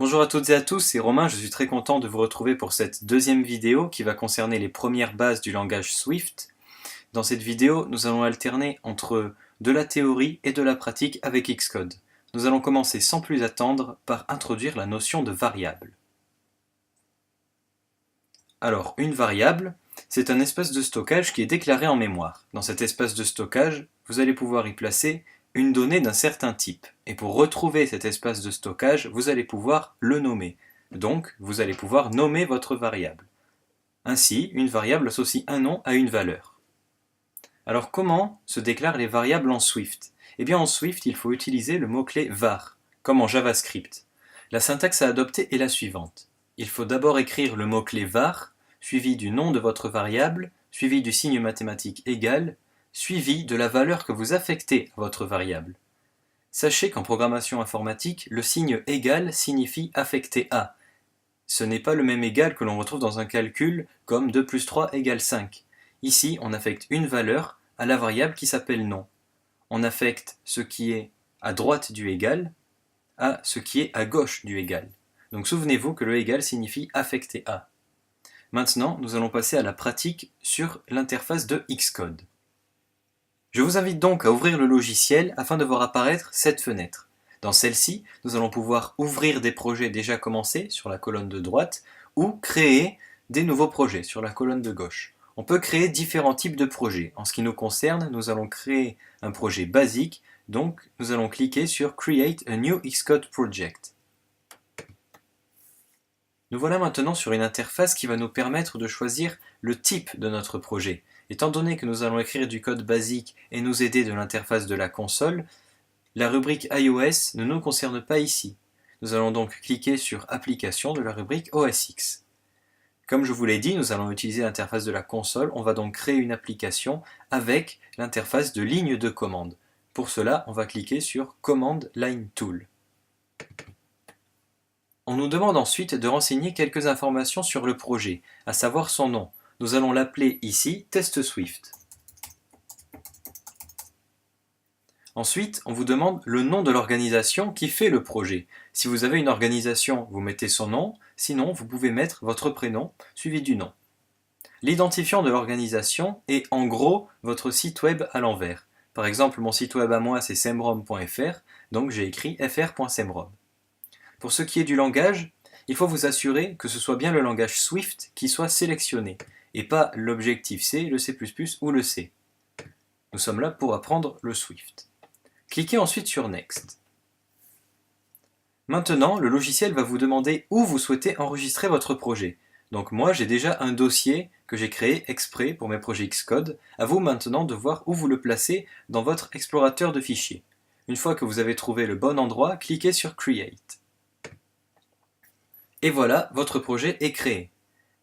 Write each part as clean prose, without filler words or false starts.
Bonjour à toutes et à tous, c'est Romain, je suis très content de vous retrouver pour cette deuxième vidéo qui va concerner les premières bases du langage Swift. Dans cette vidéo, nous allons alterner entre de la théorie et de la pratique avec Xcode. Nous allons commencer sans plus attendre par introduire la notion de variable. Alors, une variable, c'est un espace de stockage qui est déclaré en mémoire. Dans cet espace de stockage, vous allez pouvoir y placer une donnée d'un certain type. Et pour retrouver cet espace de stockage, vous allez pouvoir le nommer. Donc, vous allez pouvoir nommer votre variable. Ainsi, une variable associe un nom à une valeur. Alors, comment se déclarent les variables en Swift? Eh bien, en Swift, il faut utiliser le mot-clé var, comme en JavaScript. La syntaxe à adopter est la suivante. Il faut d'abord écrire le mot-clé var, suivi du nom de votre variable, suivi du signe mathématique égal, suivi de la valeur que vous affectez à votre variable. Sachez qu'en programmation informatique, le signe égal signifie affecté à. Ce n'est pas le même égal que l'on retrouve dans un calcul comme 2 plus 3 égale 5. Ici, on affecte une valeur à la variable qui s'appelle nom. On affecte ce qui est à droite du égal à ce qui est à gauche du égal. Donc souvenez-vous que le égal signifie affecté à. Maintenant, nous allons passer à la pratique sur l'interface de Xcode. Je vous invite donc à ouvrir le logiciel afin de voir apparaître cette fenêtre. Dans celle-ci, nous allons pouvoir ouvrir des projets déjà commencés sur la colonne de droite ou créer des nouveaux projets sur la colonne de gauche. On peut créer différents types de projets. En ce qui nous concerne, nous allons créer un projet basique, donc nous allons cliquer sur Create a new Xcode project. Nous voilà maintenant sur une interface qui va nous permettre de choisir le type de notre projet. Étant donné que nous allons écrire du code basique et nous aider de l'interface de la console, la rubrique iOS ne nous concerne pas ici. Nous allons donc cliquer sur Applications de la rubrique OS X. Comme je vous l'ai dit, nous allons utiliser l'interface de la console, on va donc créer une application avec l'interface de ligne de commande. Pour cela, on va cliquer sur Command Line Tool. On nous demande ensuite de renseigner quelques informations sur le projet, à savoir son nom. Nous allons l'appeler ici Test Swift. Ensuite, on vous demande le nom de l'organisation qui fait le projet. Si vous avez une organisation, vous mettez son nom, sinon vous pouvez mettre votre prénom suivi du nom. L'identifiant de l'organisation est en gros votre site web à l'envers. Par exemple, mon site web à moi c'est semrom.fr, donc j'ai écrit fr.semrom. Pour ce qui est du langage, il faut vous assurer que ce soit bien le langage Swift qui soit sélectionné, et pas l'Objective-C, le C++ ou le C. Nous sommes là pour apprendre le Swift. Cliquez ensuite sur Next. Maintenant, le logiciel va vous demander où vous souhaitez enregistrer votre projet. Donc moi, j'ai déjà un dossier que j'ai créé exprès pour mes projets Xcode. À vous maintenant de voir où vous le placez dans votre explorateur de fichiers. Une fois que vous avez trouvé le bon endroit, cliquez sur Create. Et voilà, votre projet est créé.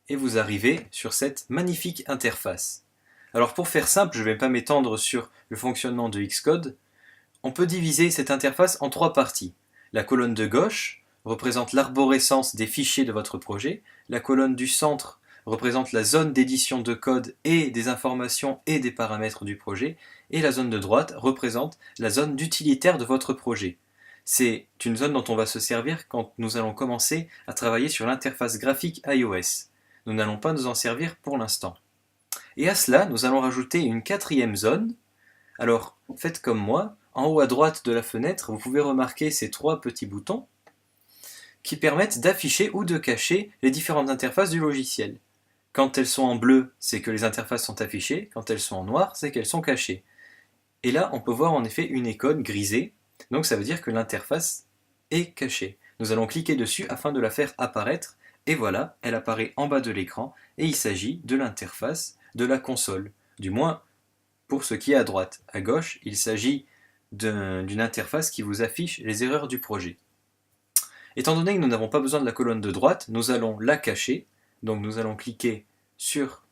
Et vous arrivez sur cette magnifique interface. Alors pour faire simple, je ne vais pas m'étendre sur le fonctionnement de Xcode. On peut diviser cette interface en trois parties. La colonne de gauche représente l'arborescence des fichiers de votre projet. La colonne du centre représente la zone d'édition de code et des informations et des paramètres du projet. Et la zone de droite représente la zone d'utilitaire de votre projet. C'est une zone dont on va se servir quand nous allons commencer à travailler sur l'interface graphique iOS. Nous n'allons pas nous en servir pour l'instant. Et à cela, nous allons rajouter une quatrième zone. Alors, faites comme moi. En haut à droite de la fenêtre, vous pouvez remarquer ces trois petits boutons qui permettent d'afficher ou de cacher les différentes interfaces du logiciel. Quand elles sont en bleu, c'est que les interfaces sont affichées. Quand elles sont en noir, c'est qu'elles sont cachées. Et là, on peut voir en effet une icône grisée. Donc ça veut dire que l'interface est cachée. Nous allons cliquer dessus afin de la faire apparaître. Et voilà, elle apparaît en bas de l'écran. Et il s'agit de l'interface de la console. Du moins, pour ce qui est à droite. À gauche, il s'agit d'une interface qui vous affiche les erreurs du projet. Étant donné que nous n'avons pas besoin de la colonne de droite, nous allons la cacher. Donc nous allons cliquer sur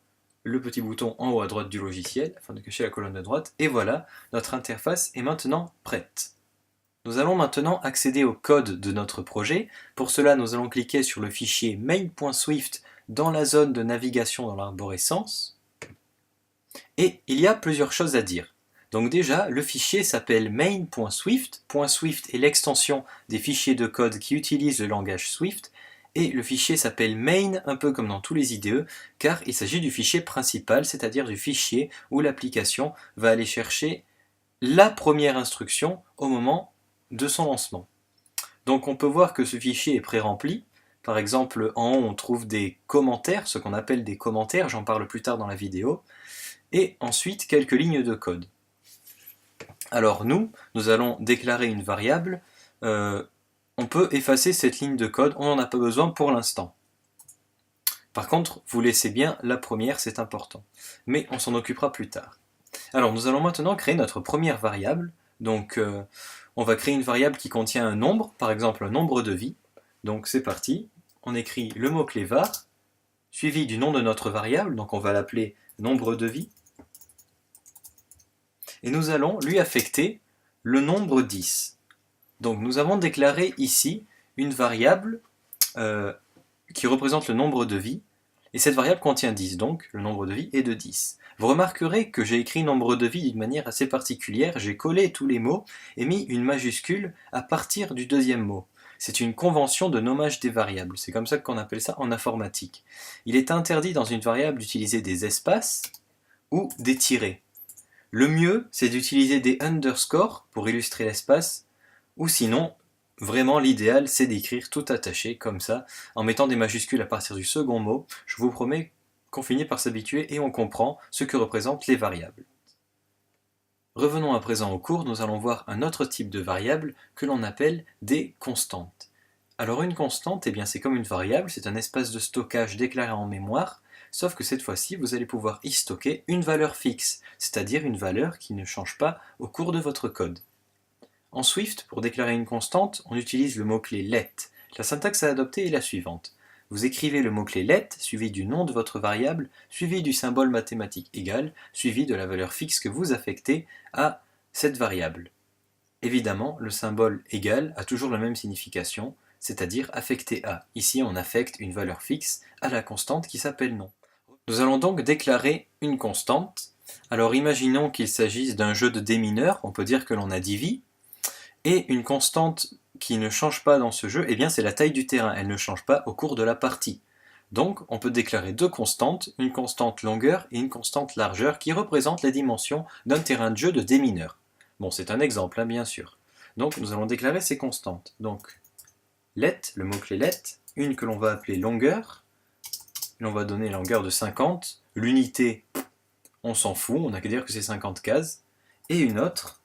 le petit bouton en haut à droite du logiciel afin de cacher la colonne de droite. Et voilà, notre interface est maintenant prête. Nous allons maintenant accéder au code de notre projet. Pour cela, nous allons cliquer sur le fichier main.swift dans la zone de navigation dans l'arborescence. Et il y a plusieurs choses à dire. Donc déjà, le fichier s'appelle main.swift. .swift est l'extension des fichiers de code qui utilisent le langage Swift. Et le fichier s'appelle main, un peu comme dans tous les IDE, car il s'agit du fichier principal, c'est-à-dire du fichier où l'application va aller chercher la première instruction au moment de son lancement. Donc on peut voir que ce fichier est pré-rempli. Par exemple, en haut, on trouve des commentaires, ce qu'on appelle des commentaires, j'en parle plus tard dans la vidéo, et ensuite quelques lignes de code. Alors nous allons déclarer une variable, on peut effacer cette ligne de code, on n'en a pas besoin pour l'instant. Par contre, vous laissez bien la première, c'est important. Mais on s'en occupera plus tard. Alors nous allons maintenant créer notre première variable. Donc on va créer une variable qui contient un nombre, par exemple un nombre de vies. Donc c'est parti, on écrit le mot-clé var, suivi du nom de notre variable, donc on va l'appeler nombre de vies. Et nous allons lui affecter le nombre 10. Donc nous avons déclaré ici une variable qui représente le nombre de vies, et cette variable contient 10, donc le nombre de vies est de 10. Vous remarquerez que j'ai écrit nombre de vies d'une manière assez particulière, j'ai collé tous les mots et mis une majuscule à partir du deuxième mot. C'est une convention de nommage des variables, c'est comme ça qu'on appelle ça en informatique. Il est interdit dans une variable d'utiliser des espaces ou des tirets. Le mieux, c'est d'utiliser des underscores pour illustrer l'espace, ou sinon, vraiment l'idéal, c'est d'écrire tout attaché, comme ça, en mettant des majuscules à partir du second mot. Je vous promets qu'on finit par s'habituer et on comprend ce que représentent les variables. Revenons à présent au cours, nous allons voir un autre type de variable que l'on appelle des constantes. Alors une constante, eh bien c'est comme une variable, c'est un espace de stockage déclaré en mémoire, sauf que cette fois-ci, vous allez pouvoir y stocker une valeur fixe, c'est-à-dire une valeur qui ne change pas au cours de votre code. En Swift, pour déclarer une constante, on utilise le mot-clé let. La syntaxe à adopter est la suivante. Vous écrivez le mot-clé let, suivi du nom de votre variable, suivi du symbole mathématique égal, suivi de la valeur fixe que vous affectez à cette variable. Évidemment, le symbole égal a toujours la même signification, c'est-à-dire affecté à. Ici, on affecte une valeur fixe à la constante qui s'appelle nom. Nous allons donc déclarer une constante. Alors imaginons qu'il s'agisse d'un jeu de démineur, on peut dire que l'on a 10 vies, et une constante qui ne change pas dans ce jeu, eh bien c'est la taille du terrain, elle ne change pas au cours de la partie. Donc on peut déclarer deux constantes, une constante longueur et une constante largeur qui représentent les dimensions d'un terrain de jeu de démineur. Bon, c'est un exemple, hein, bien sûr. Donc nous allons déclarer ces constantes. Donc let, le mot-clé let, une que l'on va appeler longueur, l'on va donner longueur de 50, l'unité, on s'en fout, on n'a qu'à dire que c'est 50 cases, et une autre,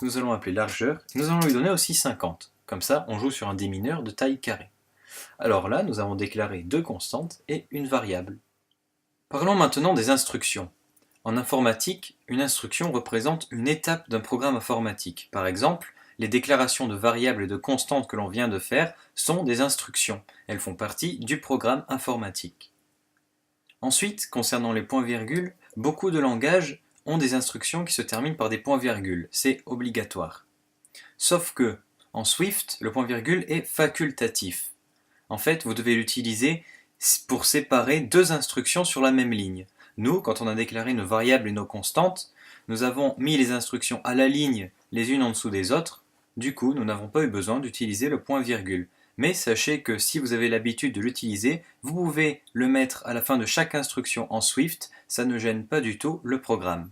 nous allons appeler largeur, et nous allons lui donner aussi 50. Comme ça, on joue sur un démineur de taille carrée. Alors là, nous avons déclaré deux constantes et une variable. Parlons maintenant des instructions. En informatique, une instruction représente une étape d'un programme informatique. Par exemple, les déclarations de variables et de constantes que l'on vient de faire sont des instructions. Elles font partie du programme informatique. Ensuite, concernant les points-virgules, beaucoup de langages ont des instructions qui se terminent par des points-virgules. C'est obligatoire. Sauf que, en Swift, le point-virgule est facultatif. En fait, vous devez l'utiliser pour séparer deux instructions sur la même ligne. Nous, quand on a déclaré nos variables et nos constantes, nous avons mis les instructions à la ligne les unes en dessous des autres. Du coup, nous n'avons pas eu besoin d'utiliser le point-virgule. Mais sachez que si vous avez l'habitude de l'utiliser, vous pouvez le mettre à la fin de chaque instruction en Swift, ça ne gêne pas du tout le programme.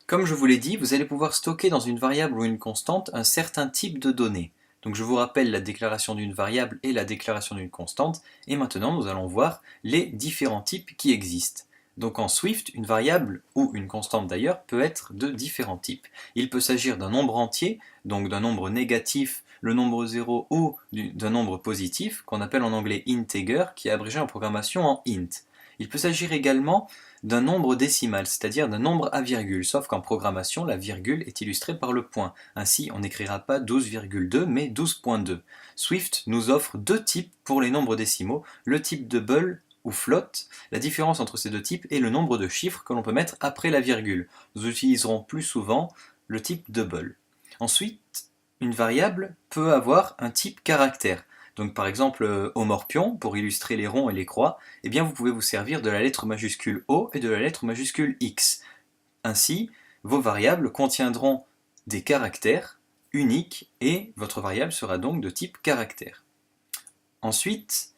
Comme je vous l'ai dit, vous allez pouvoir stocker dans une variable ou une constante un certain type de données. Donc je vous rappelle la déclaration d'une variable et la déclaration d'une constante, et maintenant nous allons voir les différents types qui existent. Donc en Swift, une variable, ou une constante d'ailleurs, peut être de différents types. Il peut s'agir d'un nombre entier, donc d'un nombre négatif, le nombre 0, ou d'un nombre positif, qu'on appelle en anglais integer, qui est abrégé en programmation en int. Il peut s'agir également d'un nombre décimal, c'est-à-dire d'un nombre à virgule, sauf qu'en programmation, la virgule est illustrée par le point. Ainsi, on n'écrira pas 12,2, mais 12,2. Swift nous offre deux types pour les nombres décimaux, le type double ou float. La différence entre ces deux types est le nombre de chiffres que l'on peut mettre après la virgule. Nous utiliserons plus souvent le type double. Ensuite, une variable peut avoir un type caractère. Donc par exemple au morpion, pour illustrer les ronds et les croix, eh bien vous pouvez vous servir de la lettre majuscule O et de la lettre majuscule X. Ainsi, vos variables contiendront des caractères uniques et votre variable sera donc de type caractère. Ensuite,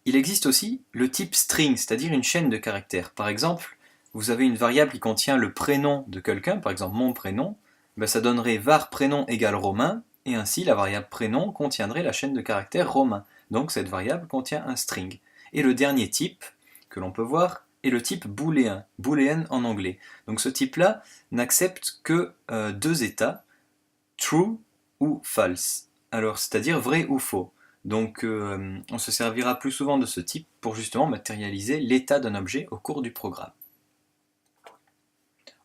il existe aussi le type string, c'est-à-dire une chaîne de caractères. Par exemple, vous avez une variable qui contient le prénom de quelqu'un, par exemple mon prénom, ça donnerait var prénom égale Romain, et ainsi la variable prénom contiendrait la chaîne de caractères Romain. Donc cette variable contient un string. Et le dernier type que l'on peut voir est le type booléen, boolean en anglais. Donc ce type-là n'accepte que deux états, true ou false, alors c'est-à-dire vrai ou faux. Donc on se servira plus souvent de ce type pour justement matérialiser l'état d'un objet au cours du programme.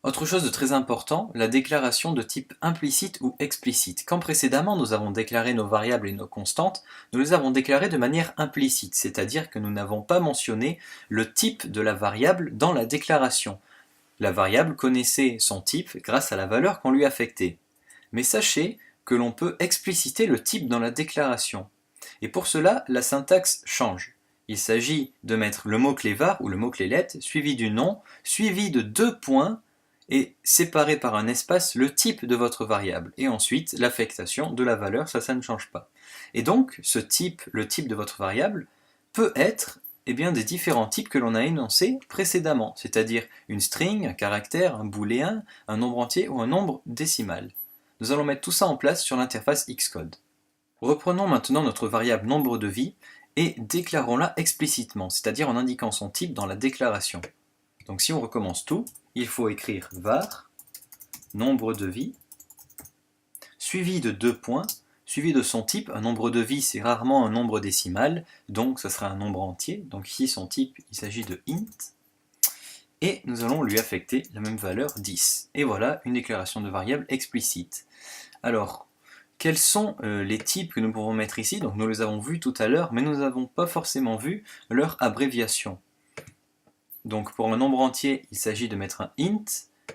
Autre chose de très important, la déclaration de type implicite ou explicite. Quand précédemment nous avons déclaré nos variables et nos constantes, nous les avons déclarées de manière implicite, c'est-à-dire que nous n'avons pas mentionné le type de la variable dans la déclaration. La variable connaissait son type grâce à la valeur qu'on lui affectait. Mais sachez que l'on peut expliciter le type dans la déclaration. Et pour cela, la syntaxe change. Il s'agit de mettre le mot-clé var ou le mot-clé let suivi du nom, suivi de deux points et séparé par un espace le type de votre variable. Et ensuite, l'affectation de la valeur, ça ne change pas. Et donc, ce type, le type de votre variable, peut être des différents types que l'on a énoncés précédemment, c'est-à-dire une string, un caractère, un booléen, un nombre entier ou un nombre décimal. Nous allons mettre tout ça en place sur l'interface Xcode. Reprenons maintenant notre variable nombre de vie et déclarons-la explicitement, c'est-à-dire en indiquant son type dans la déclaration. Donc si on recommence tout, il faut écrire var nombre de vie suivi de deux points, suivi de son type. Un nombre de vie, c'est rarement un nombre décimal, donc ce sera un nombre entier. Donc ici, son type, il s'agit de int. Et nous allons lui affecter la même valeur 10. Et voilà une déclaration de variable explicite. Alors, quels sont les types que nous pouvons mettre ici? Donc nous les avons vus tout à l'heure, mais nous n'avons pas forcément vu leur abréviation. Donc pour un nombre entier, il s'agit de mettre un int,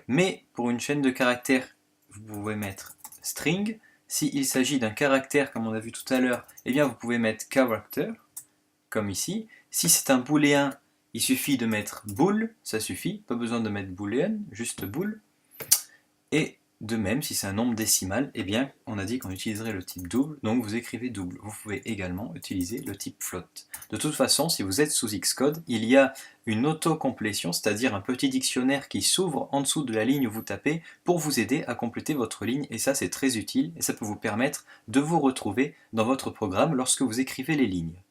mais pour une chaîne de caractères, vous pouvez mettre string. S'il s'agit d'un caractère, comme on a vu tout à l'heure, eh bien vous pouvez mettre character, comme ici. Si c'est un booléen, il suffit de mettre bool, ça suffit, pas besoin de mettre boolean, juste bool. Et de même, si c'est un nombre décimal, eh bien, on a dit qu'on utiliserait le type double, donc vous écrivez double. Vous pouvez également utiliser le type float. De toute façon, si vous êtes sous Xcode, il y a une autocomplétion, c'est-à-dire un petit dictionnaire qui s'ouvre en dessous de la ligne où vous tapez pour vous aider à compléter votre ligne, et ça c'est très utile, et ça peut vous permettre de vous retrouver dans votre programme lorsque vous écrivez les lignes.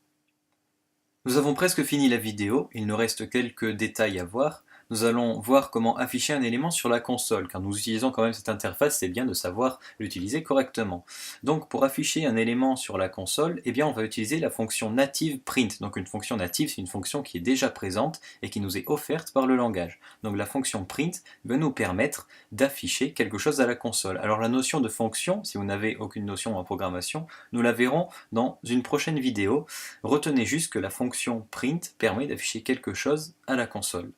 Nous avons presque fini la vidéo, il nous reste quelques détails à voir. Nous allons voir comment afficher un élément sur la console, car nous utilisons quand même cette interface, c'est bien de savoir l'utiliser correctement. Donc pour afficher un élément sur la console, eh bien on va utiliser la fonction native print. Donc une fonction native, c'est une fonction qui est déjà présente et qui nous est offerte par le langage. Donc la fonction print va nous permettre d'afficher quelque chose à la console. Alors la notion de fonction, si vous n'avez aucune notion en programmation, nous la verrons dans une prochaine vidéo. Retenez juste que la fonction print permet d'afficher quelque chose à la console.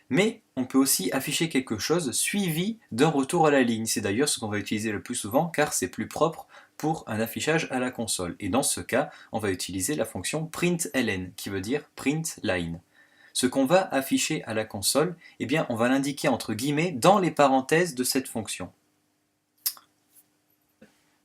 Mais on peut aussi afficher quelque chose suivi d'un retour à la ligne. C'est d'ailleurs ce qu'on va utiliser le plus souvent car c'est plus propre pour un affichage à la console. Et dans ce cas, on va utiliser la fonction println qui veut dire print line. Ce qu'on va afficher à la console, eh bien on va l'indiquer entre guillemets dans les parenthèses de cette fonction.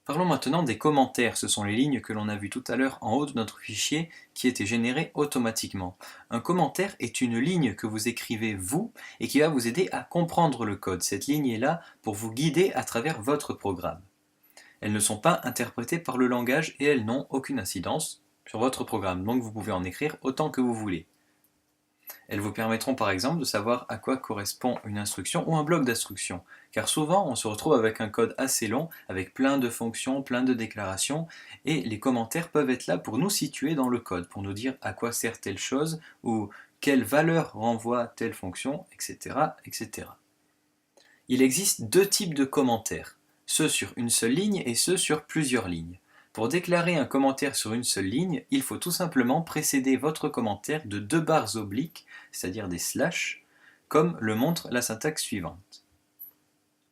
Parlons maintenant des commentaires, ce sont les lignes que l'on a vues tout à l'heure en haut de notre fichier qui étaient générées automatiquement. Un commentaire est une ligne que vous écrivez vous et qui va vous aider à comprendre le code. Cette ligne est là pour vous guider à travers votre programme. Elles ne sont pas interprétées par le langage et elles n'ont aucune incidence sur votre programme, donc vous pouvez en écrire autant que vous voulez. Elles vous permettront par exemple de savoir à quoi correspond une instruction ou un bloc d'instruction, car souvent on se retrouve avec un code assez long, avec plein de fonctions, plein de déclarations, et les commentaires peuvent être là pour nous situer dans le code, pour nous dire à quoi sert telle chose, ou quelle valeur renvoie telle fonction, etc., etc. Il existe deux types de commentaires, ceux sur une seule ligne et ceux sur plusieurs lignes. Pour déclarer un commentaire sur une seule ligne, il faut tout simplement précéder votre commentaire de deux barres obliques, c'est-à-dire des slash, comme le montre la syntaxe suivante.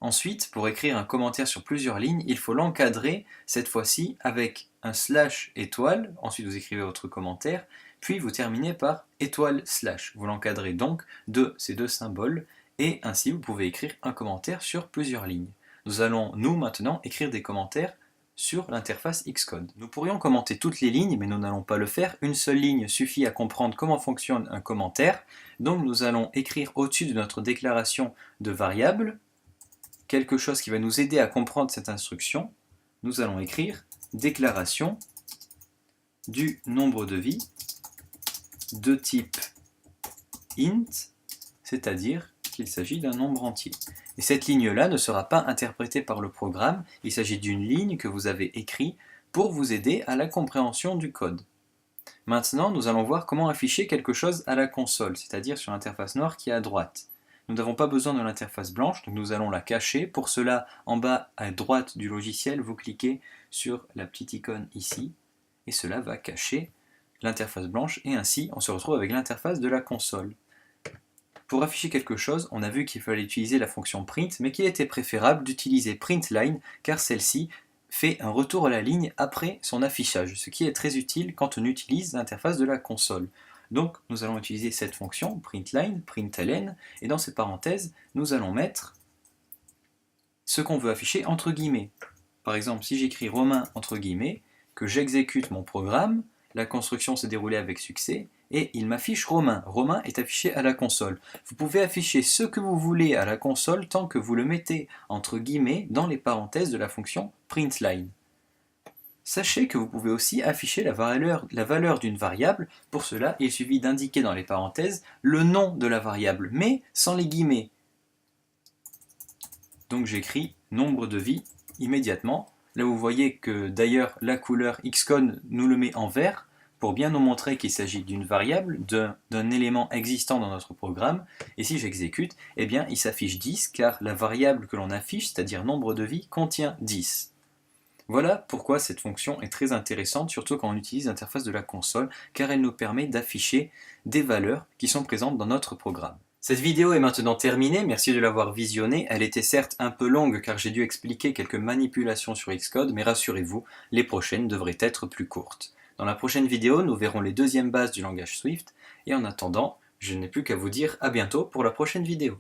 Ensuite, pour écrire un commentaire sur plusieurs lignes, il faut l'encadrer, cette fois-ci avec un slash étoile, ensuite vous écrivez votre commentaire, puis vous terminez par étoile slash. Vous l'encadrez donc de ces deux symboles, et ainsi vous pouvez écrire un commentaire sur plusieurs lignes. Nous allons, nous, maintenant, écrire des commentaires sur l'interface Xcode. Nous pourrions commenter toutes les lignes, mais nous n'allons pas le faire. Une seule ligne suffit à comprendre comment fonctionne un commentaire. Donc nous allons écrire au-dessus de notre déclaration de variable quelque chose qui va nous aider à comprendre cette instruction. Nous allons écrire déclaration du nombre de vie de type int, c'est-à-dire qu'il s'agit d'un nombre entier. Et cette ligne-là ne sera pas interprétée par le programme, il s'agit d'une ligne que vous avez écrite pour vous aider à la compréhension du code. Maintenant, nous allons voir comment afficher quelque chose à la console, c'est-à-dire sur l'interface noire qui est à droite. Nous n'avons pas besoin de l'interface blanche, donc nous allons la cacher. Pour cela, en bas à droite du logiciel, vous cliquez sur la petite icône ici, et cela va cacher l'interface blanche, et ainsi on se retrouve avec l'interface de la console. Pour afficher quelque chose, on a vu qu'il fallait utiliser la fonction print, mais qu'il était préférable d'utiliser printline, car celle-ci fait un retour à la ligne après son affichage, ce qui est très utile quand on utilise l'interface de la console. Donc nous allons utiliser cette fonction printline, println, et dans ces parenthèses, nous allons mettre ce qu'on veut afficher entre guillemets. Par exemple, si j'écris Romain entre guillemets, que j'exécute mon programme, la construction s'est déroulée avec succès, et il m'affiche Romain. Romain est affiché à la console. Vous pouvez afficher ce que vous voulez à la console tant que vous le mettez entre guillemets dans les parenthèses de la fonction printline. Sachez que vous pouvez aussi afficher la valeur d'une variable. Pour cela, il suffit d'indiquer dans les parenthèses le nom de la variable, mais sans les guillemets. Donc j'écris nombre de vie immédiatement. Là vous voyez que d'ailleurs la couleur Xcode nous le met en vert pour bien nous montrer qu'il s'agit d'une variable, d'un élément existant dans notre programme. Et si j'exécute, eh bien il s'affiche 10 car la variable que l'on affiche, c'est-à-dire nombre de vie, contient 10. Voilà pourquoi cette fonction est très intéressante, surtout quand on utilise l'interface de la console, car elle nous permet d'afficher des valeurs qui sont présentes dans notre programme. Cette vidéo est maintenant terminée, merci de l'avoir visionnée. Elle était certes un peu longue car j'ai dû expliquer quelques manipulations sur Xcode, mais rassurez-vous, les prochaines devraient être plus courtes. Dans la prochaine vidéo, nous verrons les deuxièmes bases du langage Swift, et en attendant, je n'ai plus qu'à vous dire à bientôt pour la prochaine vidéo.